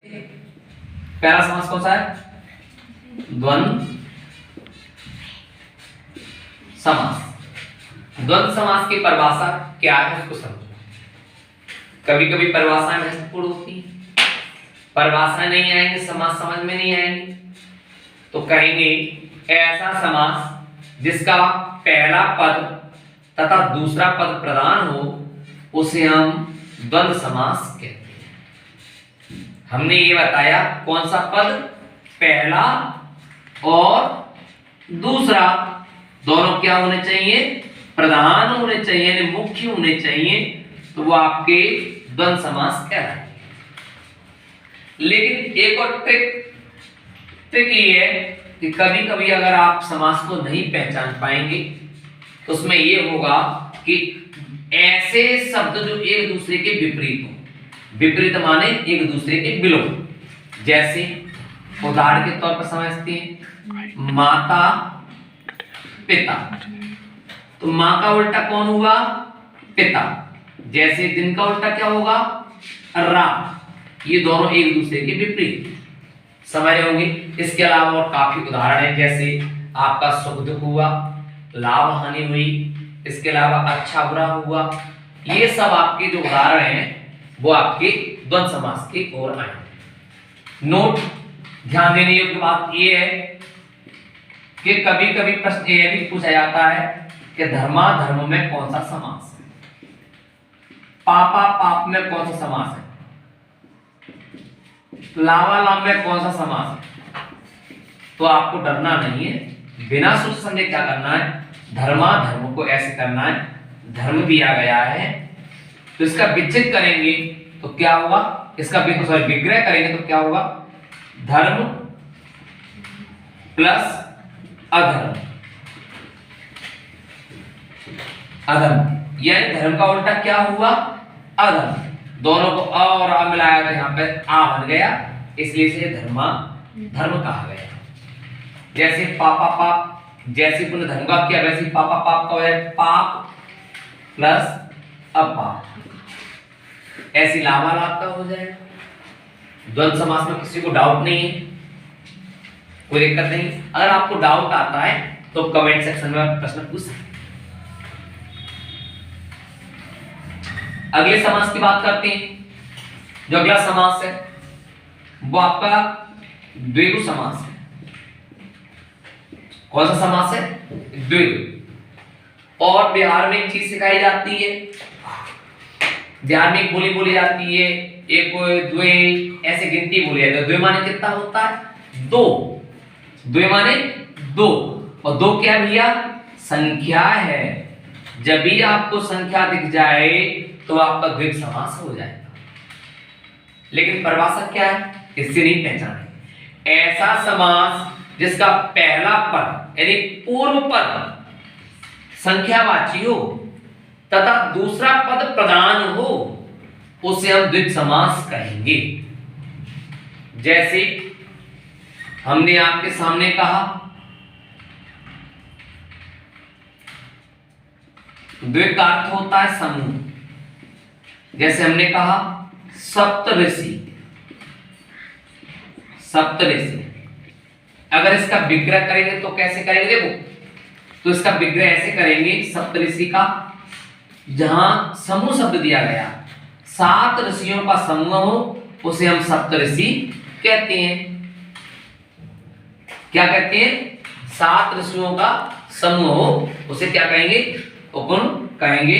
पहला समास कौन सा है? द्वंद्व समास। द्वंद्व समास की परिभाषा क्या है उसको समझो। कभी कभी परिभाषाएं महत्वपूर्ण होती हैं, परिभाषा नहीं आएंगे समास समझ में नहीं आएंगे, तो कहेंगे ऐसा समास जिसका पहला पद तथा दूसरा पद प्रधान हो उसे हम द्वंद्व समास कहते हैं। हमने ये बताया कौन सा पद, पहला और दूसरा दोनों क्या होने चाहिए? प्रधान होने चाहिए, यानी मुख्य होने चाहिए, तो वो आपके द्वंद्व समास कहलाएंगे। लेकिन एक और ट्रिक ये है कि कभी कभी अगर आप समास को नहीं पहचान पाएंगे तो उसमें ये होगा कि ऐसे शब्द जो एक दूसरे के विपरीत हो, विपरीत माने एक दूसरे के विलोम। जैसे उदाहरण के तौर पर समझते हैं माता पिता, तो माँ का उल्टा कौन हुआ? पिता। जैसे दिन का उल्टा क्या होगा? रात। ये दोनों एक दूसरे के विपरीत समझ रहे होंगे। इसके अलावा और काफी उदाहरण है, जैसे आपका सुख दुख हुआ, लाभ हानि हुई, इसके अलावा अच्छा बुरा हुआ। ये सब आपके जो उदाहरण हैं वो आपके द्वंद्व समास की ओर आए। नोट ध्यान देने योग्य बात ये है कि कभी कभी प्रश्न ये भी पूछा जाता है कि धर्माधर्म में कौन सा समास है, पापा पाप में कौन सा समास है, लावालाम में कौन सा समास है। तो आपको डरना नहीं है, बिना सोच समझे क्या करना है, धर्माधर्म को ऐसे करना है, धर्म दिया गया है तो इसका विच्छेद करेंगे तो क्या होगा? इसका विग्रह करेंगे तो क्या होगा? धर्म प्लस अधर्म, अधर्म, यानी धर्म का उल्टा क्या हुआ? अधर्म। दोनों को अ और आ मिलाया तो यहाँ पे आ बन गया, इसलिए इसे धर्म कहा गया। जैसे पापा पाप, जैसे पुण्य धर्म का किया वैसे पापा पाप का है पाप प्लस अपाप, ऐसी लाभालाभ का हो जाएगा। द्वंद्व समास में किसी को डाउट नहीं है, कोई दिक्कत नहीं। अगर आपको डाउट आता है तो कमेंट सेक्शन में प्रश्न पूछ सकते हैं। अगले समास की बात करते हैं। जो अगला समास है वो आपका द्विगु समास है। कौन सा समास है? द्विगु। और बिहार में एक चीज सिखाई जाती है, बिहार में एक बोली बोली जाती है, एक द्वे ऐसे गिनती बोली जाती है। द्वे माने कितना होता है? दो। द्वे माने दो, और दो क्या भैया? संख्या है। जब भी आपको संख्या दिख जाए तो आपका द्विगु समास हो जाएगा। लेकिन परिभाषा क्या है? इससे नहीं पहचाने। ऐसा समास जिसका पहला पद यानी पूर्व पद संख्यावाची हो तथा दूसरा पद प्रधान हो उसे हम द्विगु समास कहेंगे। जैसे हमने आपके सामने कहा द्विगु का अर्थ होता है समूह। जैसे हमने कहा सप्तऋषि, सप्तऋषि। अगर इसका विग्रह करेंगे तो कैसे करेंगे? देखो, तो इसका विग्रह ऐसे करेंगे सप्तऋषि का, जहां समूह शब्द दिया गया, 7 ऋषियों का समूह हो उसे हम सप्तऋषि कहते हैं। क्या कहते हैं? 7 ऋषियों का समूह हो उसे क्या कहेंगे? उपन कहेंगे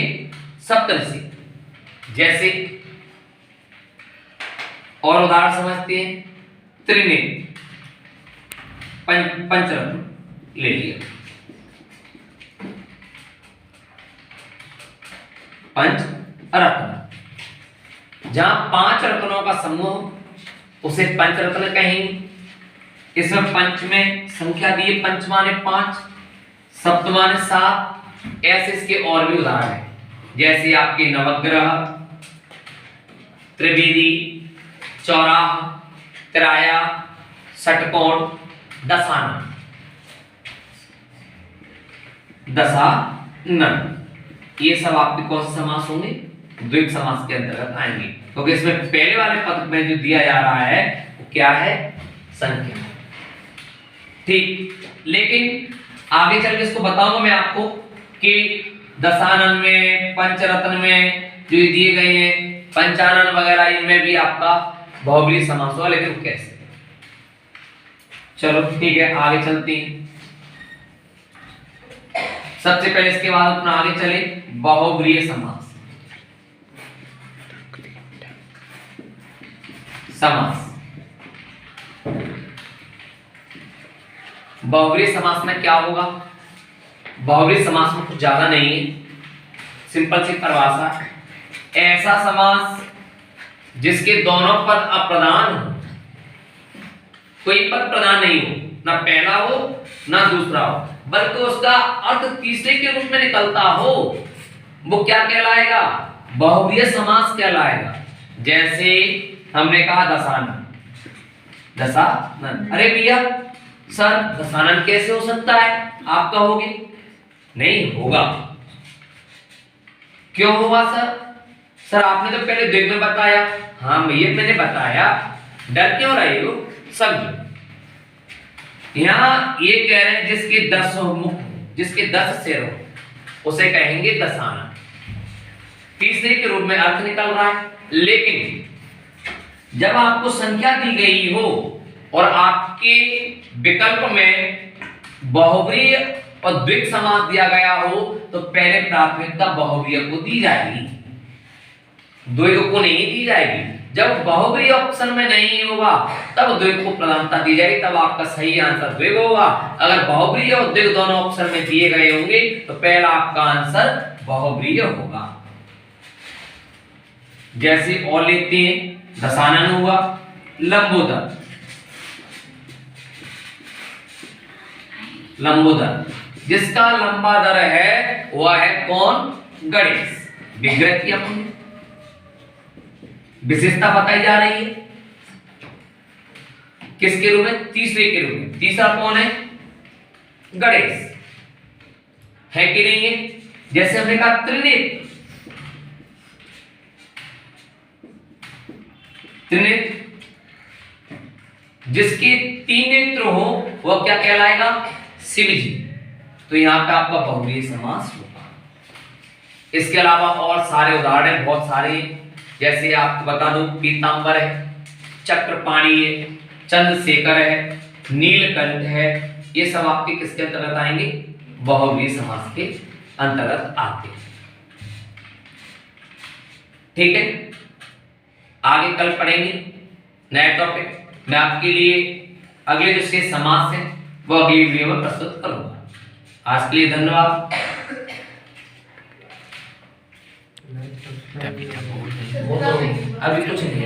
सप्तऋषि। जैसे और उदाहरण समझते हैं, त्रिनेत्र, पंचरत्न ले लिया, पंच रत्न। जहां 5 रत्नों का समूह उसे पंचरत्न कहेंगे। इसमें पंच में संख्या दी है, पंच माने 5, सप्त माने 7। ऐसे इसके और भी उदाहरण हैं, जैसे आपके नवग्रह, त्रिवेदी, चौराहा, त्राया, षटकोण, दशानन, दशानन। ये सब आपके कौन से समास होंगे? द्विगु समास के अंतर्गत आएंगे। क्योंकि इसमें पहले वाले पद में जो दिया जा रहा है वो क्या है, संख्या। ठीक, लेकिन आगे चल के इसको बताऊंगा मैं आपको कि दशानन में, पंचरत्न में जो दिए गए हैं, पंचानन वगैरह, इनमें भी आपका बहुब्रीहि समास होगा, लेकिन वो कैसे। चलो ठीक है, आगे चलते हैं। सबसे पहले इसके बाद अपना आगे चले बहुब्रीहि समास। बहुब्रीहि समास में क्या होगा, बहुब्रीहि समास में कुछ ज्यादा नहीं है, सिंपल सी परिभाषा, ऐसा समास जिसके दोनों पद अप्रधान हो, कोई पद प्रधान नहीं हो, ना पहला हो ना दूसरा हो, बल्कि उसका अर्थ तीसरे के रूप में निकलता हो, वो क्या कहलाएगा, बहुब्रीहि समास कहलाएगा। जैसे हमने कहा दशानन, दशानन, अरे भैया सर दशानन कैसे हो सकता है, आप कहोगे नहीं होगा। क्यों होगा सर? सर आपने तो पहले द्विग में बताया। हाँ भैया मैंने बताया, डर क्यों रहे हो, समझो। यहां ये कह रहे हैं जिसके 10 मुख, जिसके 10 सिर हो, उसे कहेंगे दशानन, तीसरे के रूप में अर्थ निकल रहा है। लेकिन जब आपको संख्या दी गई हो और आपके विकल्प में बहुब्रीहि और द्विग समास दिया गया हो, तो पहले प्राथमिकता बहुब्रीहि को दी जाएगी, द्विग को नहीं दी जाएगी। जब बहुब्रीहि ऑप्शन में नहीं होगा तब द्विग को प्रधानता दी जाएगी, तब आपका सही आंसर द्विग होगा। अगर बहुब्रीहि और द्विग दोनों ऑप्शन में दिए गए होंगे तो पहला आपका आंसर बहुब्रीहि होगा। जैसे और लेते हैं, दशानन हुआ, लंबोदर, लंबोदर जिसका लंबा दर है वह है कौन, गणेश। विग्रह की अपनी विशेषता बताई जा रही है, किसके रूप में, तीसरे के रूप में। तीसरा कौन है, गणेश, है कि नहीं है। जैसे हमने कहा त्रिनेत्र, त्रिनेत्र जिसके 3 नेत्र हो वह क्या कहलाएगा, शिव जी। तो यहां पे आपका बहुब्रीहि समास होगा। इसके अलावा और सारे उदाहरण बहुत सारे, जैसे आपको बता दूं पीतांबर है, चक्रपाणी है, चंद्रशेखर है, नीलकंठ है, ये सब आपके किसके अंतर्गत आएंगे, बहुब्रीहि समास के अंतर्गत आते हैं। ठीक है, आगे कल पढ़ेंगे नया टॉपिक। मैं आपके लिए अगले जो शेष समास है वो अगली वीडियो में प्रस्तुत करूंगा। आज के लिए धन्यवाद। अभी कुछ नहीं,